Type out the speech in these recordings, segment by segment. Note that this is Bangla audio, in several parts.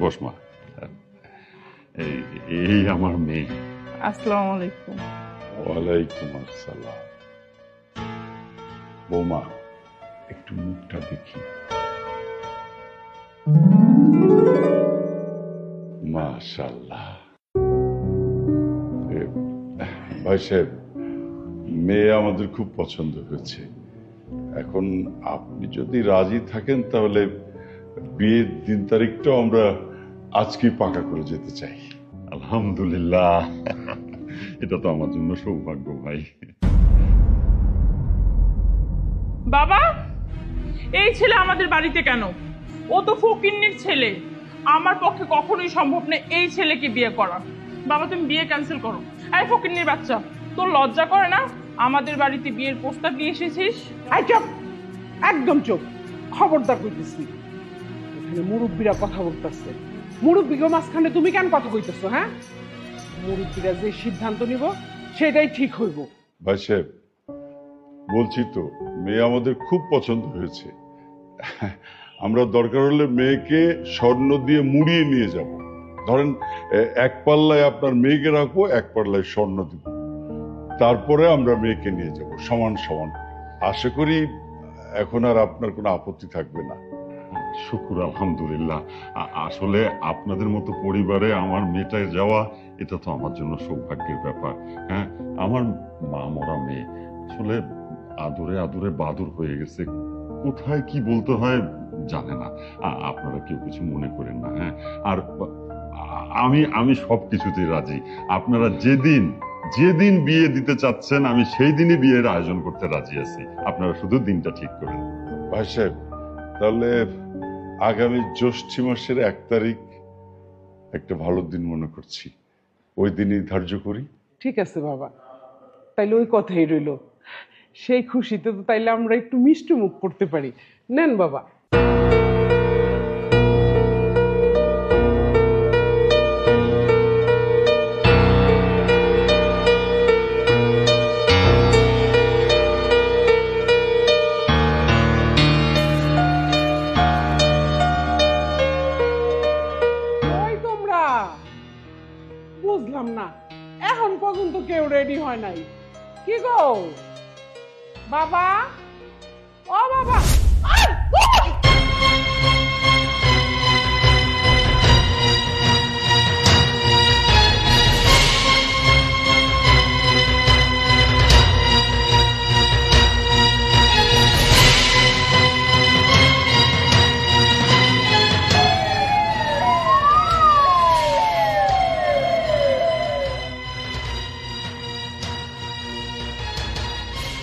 বস মা। এই আমার মেয়ে। আসসালামু আলাইকুম। ওয়ালাইকুম আসসালাম। বৌমা একটু মুখটা দেখি। মাশাআল্লাহ। ভাই সাহেব, মেয়ে আমাদের খুব পছন্দ হয়েছে। এখন আপনি যদি রাজি থাকেন তাহলে বিয়ের দিন তারিখটাও আমরা আজকেই পাকা করে যেতে চাই। আলহামদুলিল্লাহ, এটা তো আমার জন্য সৌভাগ্য ভাই। বাবা, এই ছেলে আমাদের বাড়িতে কেন? ও তো ফকিন্নির ছেলে। আমার পক্ষে কখনোই সম্ভব না এই ছেলেকে বিয়ে করা। বাবা, তুমি বিয়ে ক্যান্সেল করো। এই ফকিন্নির বাচ্চা, তোর লজ্জা করে না আমাদের বাড়িতে বিয়ের প্রস্তাব নিয়ে এসেছিস? চুপ, একদম চুপ। খবরদার কইতেছি, এখানে মুরব্বীরা কথা বলতেছে। মুরব্বীকে মাঝখানে তুমি কেন কথা কইতেছো? হ্যাঁ, মুরব্বীরা যে সিদ্ধান্ত নিব সেটাই ঠিক হইব। ভাই সাহেব, বলছি তো মেয়ে আমাদের খুব পছন্দ হয়েছে। আমরা দরকার হলে মেয়েকে স্বর্ণ দিয়ে মুড়িয়ে নিয়ে যাব। ধরেন এক পাল্লায় আপনার মেয়েকে রাখবো, এক পাল্লায় স্বর্ণ দিব, তারপরে আমরা মেয়েকে নিয়ে যাব সমান সমান। আশা করি এখন আর আপনার কোনো আপত্তি থাকবে না। শুকুর আলহামদুলিল্লাহ। আসলে আপনাদের মতো পরিবারে আমার মেয়েটা যাওয়া, এটা তো আমার জন্য সৌভাগ্যের ব্যাপার। হ্যাঁ, আমার মা মরা মেয়ে আসলে আদরে আদরে বাদুর হয়ে গেছে, কোথায় কি বলতে হয় জানে না। আপনারা কেউ কিছু মনে করেন না। হ্যাঁ, আর আমি সবকিছুতেই রাজি। আপনারা যেদিন বিয়ে দিতে চাচ্ছেন আমি সেই দিনই বিয়ের আয়োজন করতে রাজি আছি। আপনারা শুধু দিনটা ঠিক করেন। ভাই সাহেব, তাহলে আগামী জ্যৈষ্ঠ মাসের 1 তারিখ একটা ভালো দিন মনে করছি, ওই দিনই ধার্য করি। ঠিক আছে বাবা, তাইলে ওই কথাই রইল। সেই খুশিতে তো তাইলে আমরা একটু মিষ্টি মুখ করতে পারি। নেন বাবা। বুঝলাম না, এখন পর্যন্ত কেউ রেডি হয় নাই। কি গো বাবা, ও বাবা,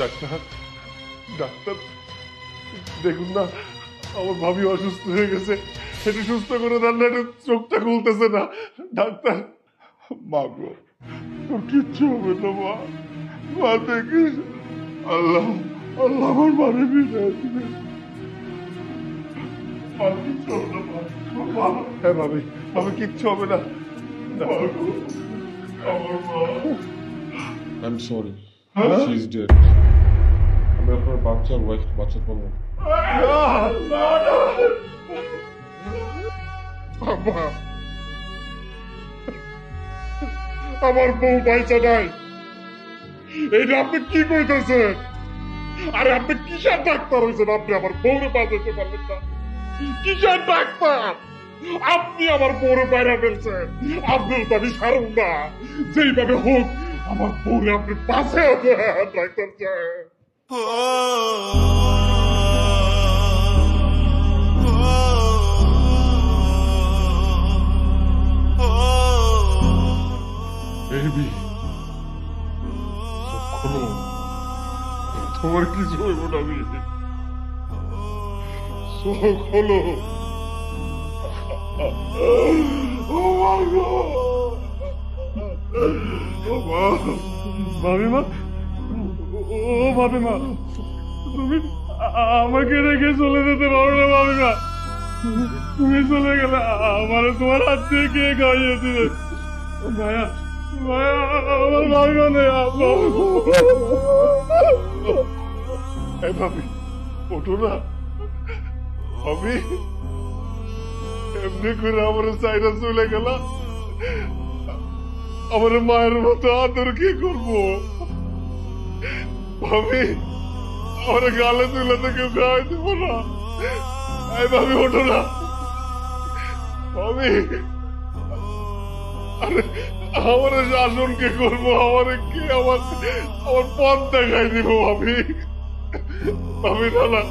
ডাক্তার ডাক্তার দেখুন না, আমার ভাবি অসুস্থ হয়ে গেছে, একটু সুস্থ করে দেন না, একটু চোখটা খুলতেছে না। ডাক্তার, মা গো, তোর কিচ্ছু হবে না মা। মা দেখিস, আল্লাহ আল্লাহ আমার মারে বিদায় দিবে। কিচ্ছু হবে না মা। হ্যাঁ ভাবি, ভাবি কিচ্ছু হবে না। আমার মা। I'm sorry. She's dead. আমি আপনার বাচ্চার ওয়াইফ বাঁচাতে পারবো। আমার বউ বাইচা নাই, এটা আপনি কি কইতেছেন? আরে আপনি কিসের ডাক্তার হয়েছেন? আপনি আমার বউরে বাঁচাতে পারবেন না? কিসের ডাক্তার? আপনি আমার বউরে বাইরে ফেলছেন। আপনার তো আমি ছাড়ব না, যেইভাবে হোক আমার বউরে আপনি বাঁচে ডাক্তার সাহেব। তোমার কিছু হইব না, আমি চোখ হলো। ভাবিমা, ও ভাবিমা, তুমি আমাকে রেখে চলে যেতে পারো না ভাবিমা। তুমি চলে গেলে আমার তোমার হাত দিয়ে কে খাইয়েছিলে? ভাইয়া ভাইয়া, আমার ভাবিমা নেই। ভাবি ওঠো না, ভাবি এমনি করে আমার চাইরা চলে গেল, আমার মায়ের মতো আদর কি করবো? ভাবি আমার গালে তুলে তো কেউ খাওয়াই দিব না। এই ভাবি ওঠো না, ভাবি আরে আমার শাসন কে করবো? আমার কে আমার পথ দেখাই দিব? ভাবি ভাবি না,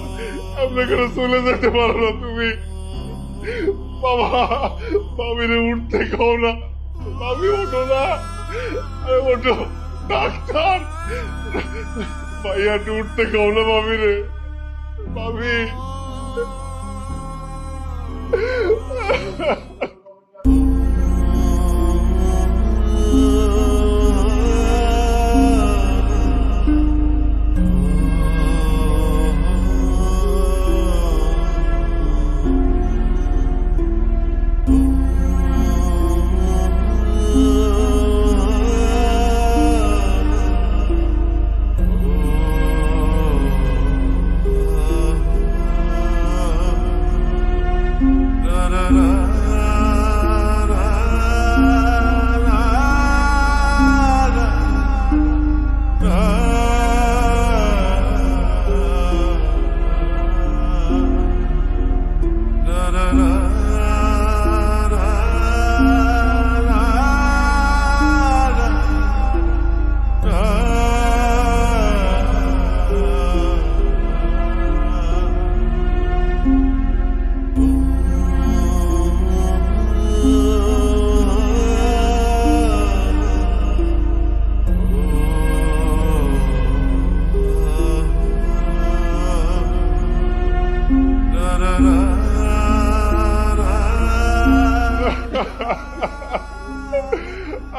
এমনি করে চলে যেতে পারো না তুমি। বাবা ভাবিরে উঠতে খাও না, ভাবি ওঠো না, আরে ওঠো। ডাক্তার ভাইয়া উঠতে খাও না ভাবিরে, ভাবি।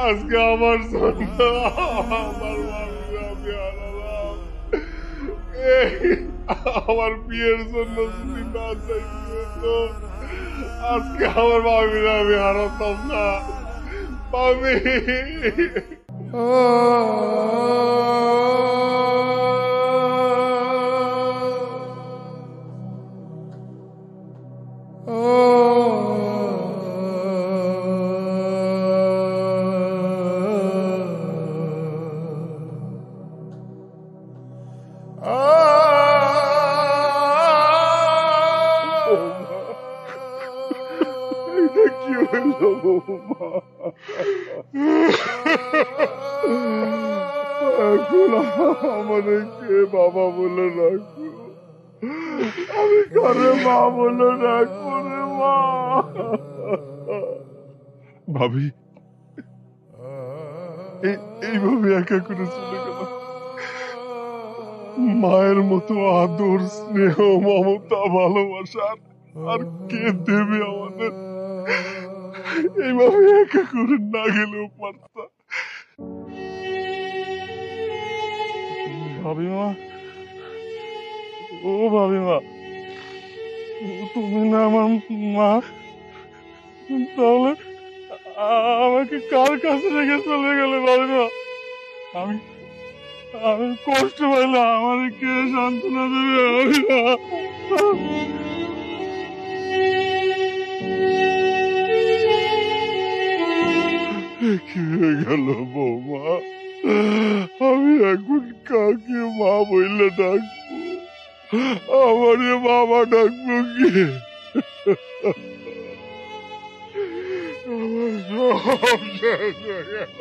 আজকে আমার জন্য আমার আমি হারালাম। আমার বিয়ের জন্য যদি না চাইতো আজকে আমার ভাবিরা আমি হারাতাম না। ভাবি কি হইল বৌমা? এখন আমারে কে বাবা বলে রাখবো? আমি কারে মা বলে রাখবো রে মা? ভাবি এইভাবে একা করে চলে গেল। মায়ের মতো আদর, স্নেহ, মমতা, ভালোবাসার আর কে দেবে আমাদের? এইভাবে একা করে না গেলেও পারতাম। ভাবিমা, ও ভাবিমা, তুমি না আমার মা, তাহলে আমাকে কার কাছে রেখে চলে গেলে ভাবিমা? আমি আমি কষ্ট পাইলে আমার কে সান্ত্বনা দেবে ভাবিমা? কি হয়ে গেল বৌমা? আমি এখন কাকে মা বললে ডাকবো? আমারে বাবা ডাকবো কি? আমার সব শেষ হয়ে গেল।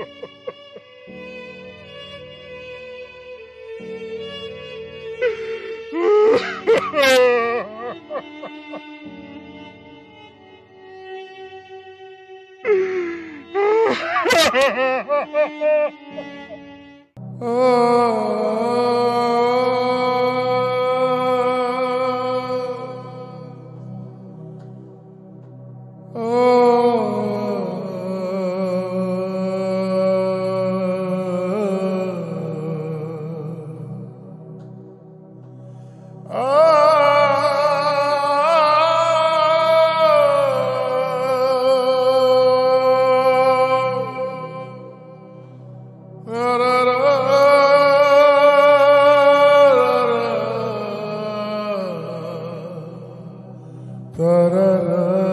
Da da da